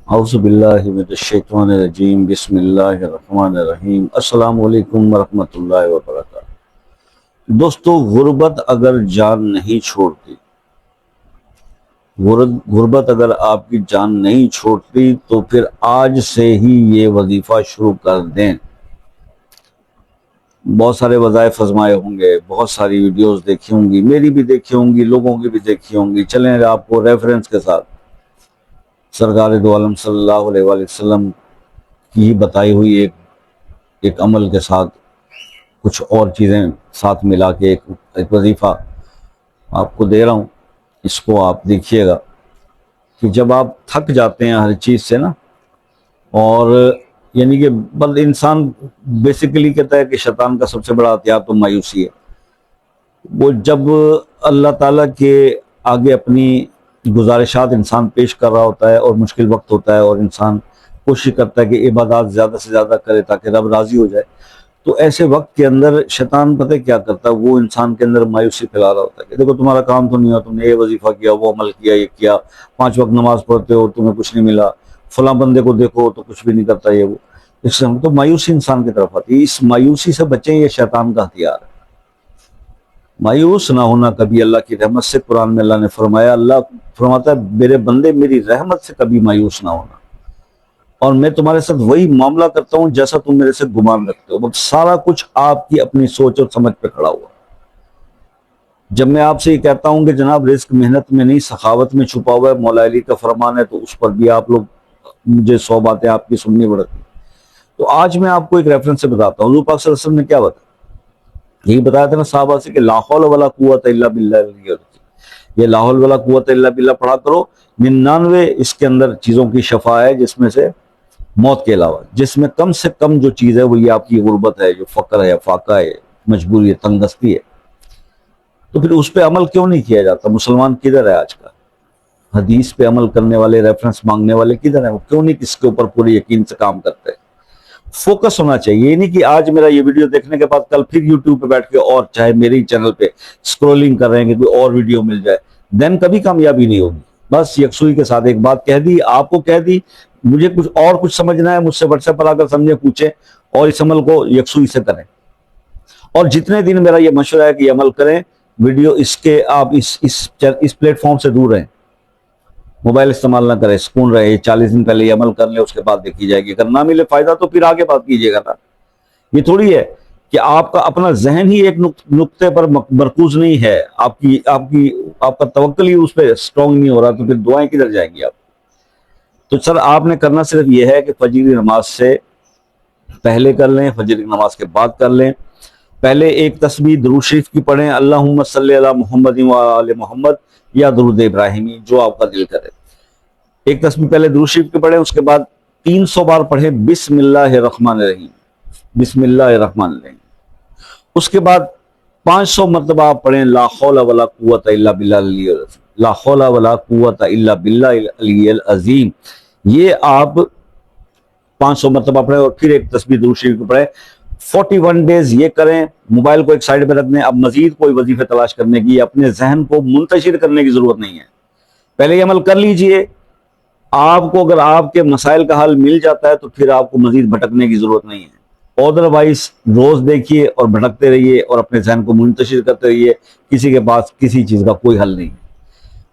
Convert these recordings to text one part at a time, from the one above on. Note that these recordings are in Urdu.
اعوذ باللہ من الشیطان الرجیم بسم اللہ الرحمن الرحیم السلام علیکم ورحمۃ اللہ وبرکاتہ۔ دوستو، غربت اگر جان نہیں چھوڑتی، غربت اگر آپ کی جان نہیں چھوڑتی تو پھر آج سے ہی یہ وظیفہ شروع کر دیں۔ بہت سارے وظائف آزمائے ہوں گے، بہت ساری ویڈیوز دیکھی ہوں گی، میری بھی دیکھی ہوں گی، لوگوں کی بھی دیکھی ہوں گی۔ چلیں آپ کو ریفرنس کے ساتھ سرکار دو عالم صلی اللہ علیہ وآلہ وسلم کی بتائی ہوئی ایک عمل کے ساتھ کچھ اور چیزیں ساتھ ملا کے ایک وظیفہ آپ کو دے رہا ہوں۔ اس کو آپ دیکھیے گا کہ جب آپ تھک جاتے ہیں ہر چیز سے نا، اور یعنی کہ بل انسان بیسیکلی کہتا ہے کہ شیطان کا سب سے بڑا ہتھیار تو مایوسی ہے۔ وہ جب اللہ تعالیٰ کے آگے اپنی گزارشات انسان پیش کر رہا ہوتا ہے اور مشکل وقت ہوتا ہے اور انسان کوشش کرتا ہے کہ عبادات زیادہ سے زیادہ کرے تاکہ رب راضی ہو جائے، تو ایسے وقت کے اندر شیطان پتہ کیا کرتا ہے، وہ انسان کے اندر مایوسی پھیلا رہا ہوتا ہے کہ دیکھو تمہارا کام تو نہیں ہوا، تم نے یہ وظیفہ کیا، وہ عمل کیا، یہ کیا، 5 وقت نماز پڑھتے ہو تمہیں کچھ نہیں ملا، فلاں بندے کو دیکھو تو کچھ بھی نہیں کرتا یہ وہ۔ اس سے تو مایوسی انسان کی طرف آتی ہے۔ اس مایوسی سے بچیں، یہ شیطان کا ہتھیار ہے۔ مایوس نہ ہونا کبھی اللہ کی رحمت سے۔ قرآن میں اللہ نے فرمایا، اللہ فرماتا ہے میرے بندے میری رحمت سے کبھی مایوس نہ ہونا، اور میں تمہارے ساتھ وہی معاملہ کرتا ہوں جیسا تم میرے سے گمان رکھتے ہو۔ بس سارا کچھ آپ کی اپنی سوچ اور سمجھ پہ کھڑا ہوا۔ جب میں آپ سے یہ کہتا ہوں کہ جناب رزق محنت میں نہیں سخاوت میں چھپا ہوا ہے، مولا علی کا فرمان ہے، تو اس پر بھی آپ لوگ مجھے 100 باتیں آپ کی سننی پڑتی۔ تو آج میں آپ کو ایک ریفرنس سے بتاتا ہوں، حضور پاک صلی اللہ علیہ وسلم نے کیا بتایا؟ یہی بتایا تھا نا صحابہ سے کہ لا حول ولا قوت الا باللہ۔ یہ لا حول ولا قوت الا باللہ پڑھا کرو۔ 99 اس کے اندر چیزوں کی شفا ہے، جس میں سے موت کے علاوہ جس میں کم سے کم جو چیز ہے وہ یہ آپ کی غربت ہے، جو فقر ہے، فاقہ ہے، مجبوری ہے، تنگ دستی ہے۔ تو پھر اس پہ عمل کیوں نہیں کیا جاتا؟ مسلمان کدھر ہے آج کا؟ حدیث پہ عمل کرنے والے، ریفرنس مانگنے والے کدھر ہیں؟ وہ کیوں نہیں کس کے اوپر پورے یقین سے کام کرتے؟ فوکس ہونا چاہیے۔ یہ نہیں کہ آج میرا یہ ویڈیو دیکھنے کے بعد کل پھر یوٹیوب پہ بیٹھ کے اور چاہے میری چینل پہ سکرولنگ کر رہے ہیں کہ کوئی اور ویڈیو مل جائے، دین کبھی کامیابی نہیں ہوگی۔ بس یکسوئی کے ساتھ ایک بات کہہ دی، آپ کو کہہ دی، مجھے کچھ سمجھنا ہے مجھ سے واٹس ایپ پر آ کر سمجھیں، پوچھیں، اور اس عمل کو یکسوئی سے کریں۔ اور جتنے دن میرا یہ مشورہ ہے کہ یہ عمل کریں، ویڈیو اس کے آپ اس پلیٹ فارم سے دور رہیں، موبائل استعمال نہ کریں، سکون رہے۔ 40 دن پہلے یہ عمل کر لیں، اس کے بعد دیکھی جائے گی۔ اگر نہ ملے فائدہ تو پھر آگے بات کیجیے گا نا۔ یہ تھوڑی ہے کہ آپ کا اپنا ذہن ہی ایک نقطے پر مرکوز نہیں ہے، آپ کا توکل ہی اس پہ سٹرونگ نہیں ہو رہا، تو پھر دعائیں کدھر جائیں گی آپ؟ تو سر آپ نے کرنا صرف یہ ہے کہ فجر کی نماز سے پہلے کر لیں، فجر کی نماز کے بعد کر لیں۔ پہلے ایک تسبیح درود شریف کی پڑھیں، اللہم صلی علی محمد و آل محمد، یا درود ابراہیمی، جو آپ کا دل کرے۔ ایک تسبیح پہلے درود شریف کی پڑھیں، اس کے بعد 300 بار پڑھیں بسم اللہ الرحمن الرحیم، بسم اللہ الرحمن الرحیم۔ اس کے بعد 500 مرتبہ آپ پڑھیں لا حول ولا قوت الا باللہ العلی العظیم، لا حول ولا قوت الا باللہ العلی العظیم۔ یہ آپ 500 مرتبہ پڑھیں، اور پھر ایک تسبیح درود شریف کو پڑھیں۔ 41 ڈیز یہ کریں، موبائل کو ایک سائڈ پہ رکھ دیں۔ اب مزید کوئی وظیفے تلاش کرنے کی، اپنے ذہن کو منتشر کرنے کی ضرورت نہیں ہے۔ پہلے یہ عمل کر لیجئے۔ آپ کو اگر آپ کے مسائل کا حل مل جاتا ہے تو پھر آپ کو مزید بھٹکنے کی ضرورت نہیں ہے۔ ادروائز روز دیکھیے اور بھٹکتے رہیے اور اپنے ذہن کو منتشر کرتے رہیے، کسی کے پاس کسی چیز کا کوئی حل نہیں۔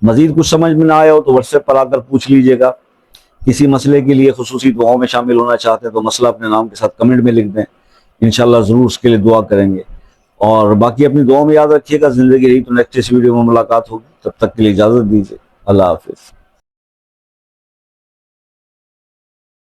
مزید کچھ سمجھ میں نہ آیا ہو تو واٹس ایپ پر آ کر پوچھ لیجئے گا۔ کسی مسئلے کے لیے خصوصی دعاؤں میں شامل ہونا چاہتے ہیں تو مسئلہ اپنے نام کے ساتھ کمنٹ میں لکھ دیں، انشاءاللہ ضرور اس کے لیے دعا کریں گے۔ اور باقی اپنی دعاؤں میں یاد رکھیے گا۔ زندگی رہی تو نیکسٹ ویڈیو میں ملاقات ہوگی، تب تک کے لیے اجازت دیجیے، اللہ حافظ۔